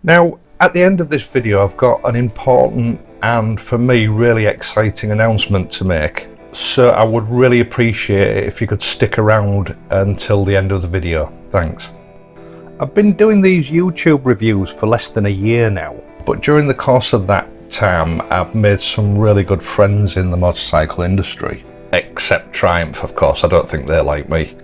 Now, at the end of this video, I've got an important and for me really exciting announcement to make. So I would really appreciate it if you could stick around until the end of the video. Thanks. I've been doing these YouTube reviews for less than a year now, but during the course of that time, I've made some really good friends in the motorcycle industry. Except Triumph, of course. I don't think they're like me.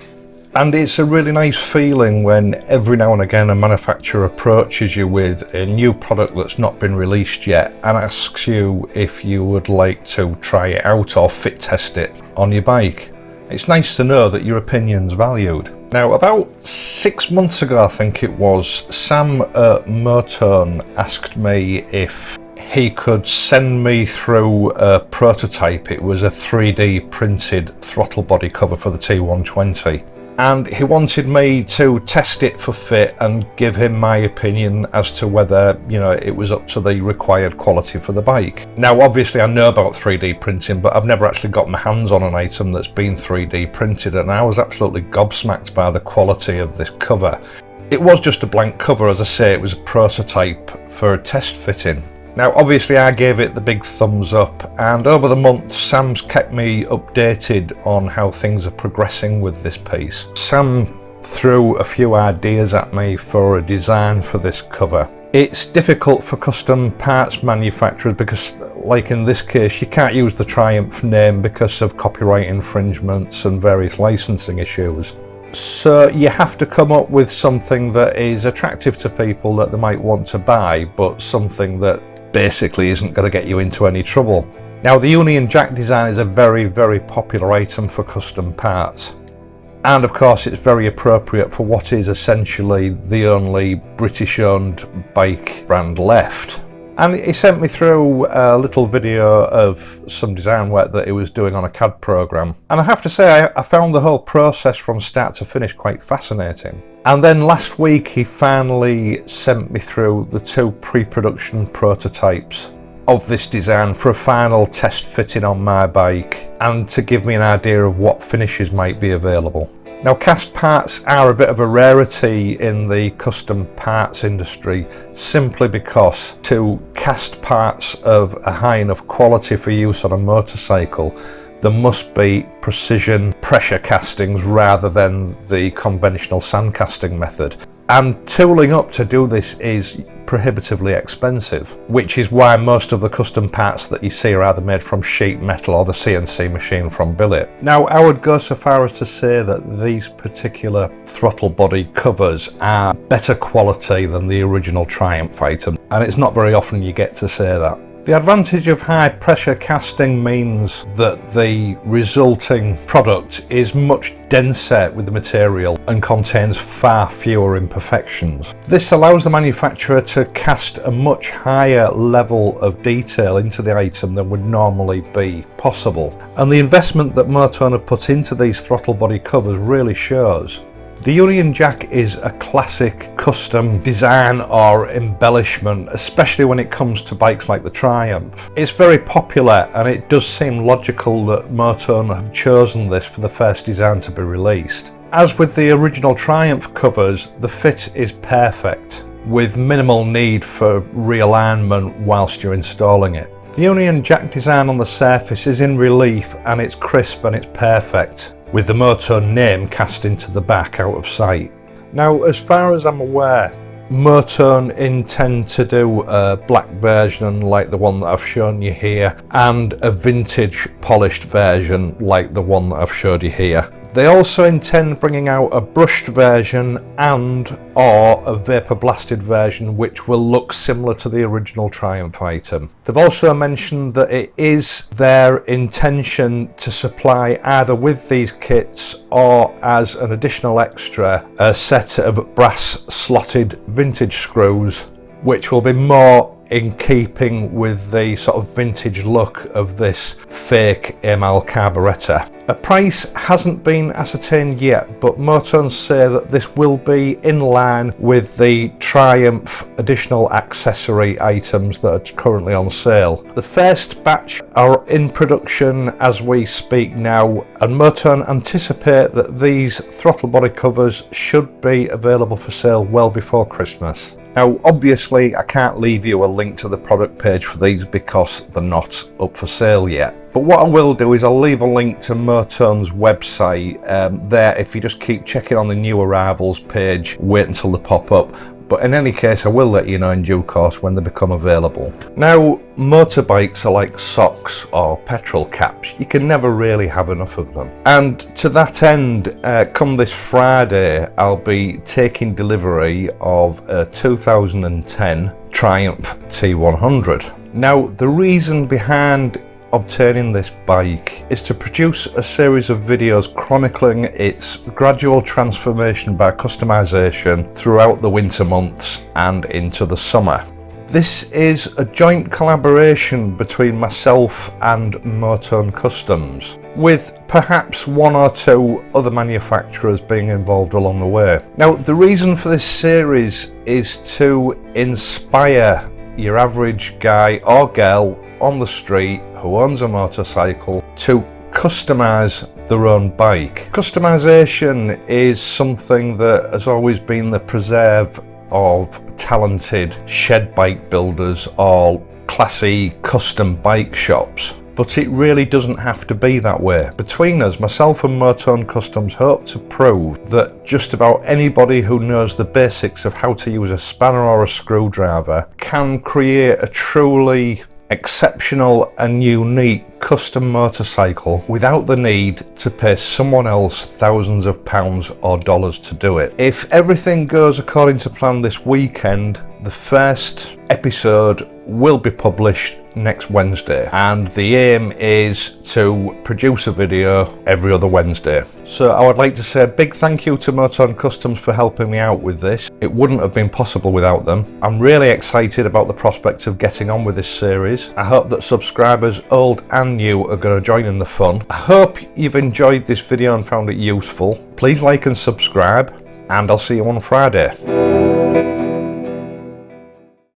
And it's a really nice feeling when every now and again a manufacturer approaches you with a new product that's not been released yet and asks you if you would like to try it out or fit test it on your bike. It's nice to know that your opinion's valued. Now, about 6 months ago, I think it was, Sam at MOTONE asked me if he could send me through a prototype. It was a 3D printed throttle body cover for the T120. And he wanted me to test it for fit and give him my opinion as to whether, it was up to the required quality for the bike. Now, obviously I know about 3D printing, but I've never actually got my hands on an item that's been 3D printed, and I was absolutely gobsmacked by the quality of this cover. It was just a blank cover, as I say, it was a prototype for a test fitting. Now, obviously I gave it the big thumbs up, and over the month Sam's kept me updated on how things are progressing with this piece. Sam threw a few ideas at me for a design for this cover. It's difficult for custom parts manufacturers because, like in this case, you can't use the Triumph name because of copyright infringements and various licensing issues. So you have to come up with something that is attractive to people that they might want to buy, but something that basically isn't going to get you into any trouble. Now, the Union Jack design is a very, very popular item for custom parts. And of course it's very appropriate for what is essentially the only British-owned bike brand left. And he sent me through a little video of some design work that he was doing on a CAD program. And I have to say, I found the whole process from start to finish quite fascinating. And then last week he finally sent me through the 2 pre-production prototypes of this design for a final test fitting on my bike and to give me an idea of what finishes might be available. Now, cast parts are a bit of a rarity in the custom parts industry simply because to cast parts of a high enough quality for use on a motorcycle, there must be precision pressure castings rather than the conventional sand casting method. And tooling up to do this is prohibitively expensive, which is why most of the custom parts that you see are either made from sheet metal or the CNC machine from billet. Now, I would go so far as to say that these particular throttle body covers are better quality than the original Triumph item, and it's not very often you get to say that. The advantage of high pressure casting means that the resulting product is much denser with the material and contains far fewer imperfections. This allows the manufacturer to cast a much higher level of detail into the item than would normally be possible. And the investment that MOTONE have put into these throttle body covers really shows. The Union Jack is a classic custom design or embellishment, especially when it comes to bikes like the Triumph. It's very popular, and it does seem logical that MOTONE have chosen this for the first design to be released. As with the original Triumph covers, the fit is perfect, with minimal need for realignment whilst you're installing it. The Union Jack design on the surface is in relief, and it's crisp and it's perfect, with the MOTONE name cast into the back out of sight. Now, as far as I'm aware, MOTONE intend to do a black version like the one that I've shown you here, and a vintage polished version like the one that I've showed you here. They also intend bringing out a brushed version or a vapor blasted version which will look similar to the original Triumph item. They've also mentioned that it is their intention to supply either with these kits or as an additional extra a set of brass slotted vintage screws, which will be more in keeping with the sort of vintage look of this fake Emal carburettor. A price hasn't been ascertained yet, but MOTONE say that this will be in line with the Triumph additional accessory items that are currently on sale. The first batch are in production as we speak now, and MOTONE anticipate that these throttle body covers should be available for sale well before Christmas. Now obviously I can't leave you a link to the product page for these because they're not up for sale yet. But what I will do is I'll leave a link to MOTONE's website there. If you just keep checking on the new arrivals page, wait until they pop up. But in any case, I will let you know in due course when they become available. Now, motorbikes are like socks or petrol caps. You can never really have enough of them. And to that end, come this Friday, I'll be taking delivery of a 2010 Triumph T100. Now, the reason behind obtaining this bike is to produce a series of videos chronicling its gradual transformation by customization throughout the winter months and into the summer. This is a joint collaboration between myself and MOTONE Customs, with perhaps one or two other manufacturers being involved along the way. Now, the reason for this series is to inspire your average guy or girl on the street who owns a motorcycle to customize their own bike. Customization is something that has always been the preserve of talented shed bike builders or classy custom bike shops. But it really doesn't have to be that way. Between us, myself and MOTONE Customs hope to prove that just about anybody who knows the basics of how to use a spanner or a screwdriver can create a truly exceptional and unique custom motorcycle without the need to pay someone else thousands of pounds or dollars to do it. If everything goes according to plan this weekend, the first episode will be published next Wednesday, and the aim is to produce a video every other Wednesday. So I would like to say a big thank you to MOTONE Customs for helping me out with this. It wouldn't have been possible without them. I'm really excited about the prospect of getting on with this series. I hope that subscribers old and new are going to join in the fun. I hope you've enjoyed this video and found it useful. Please like and subscribe, and I'll see you on Friday.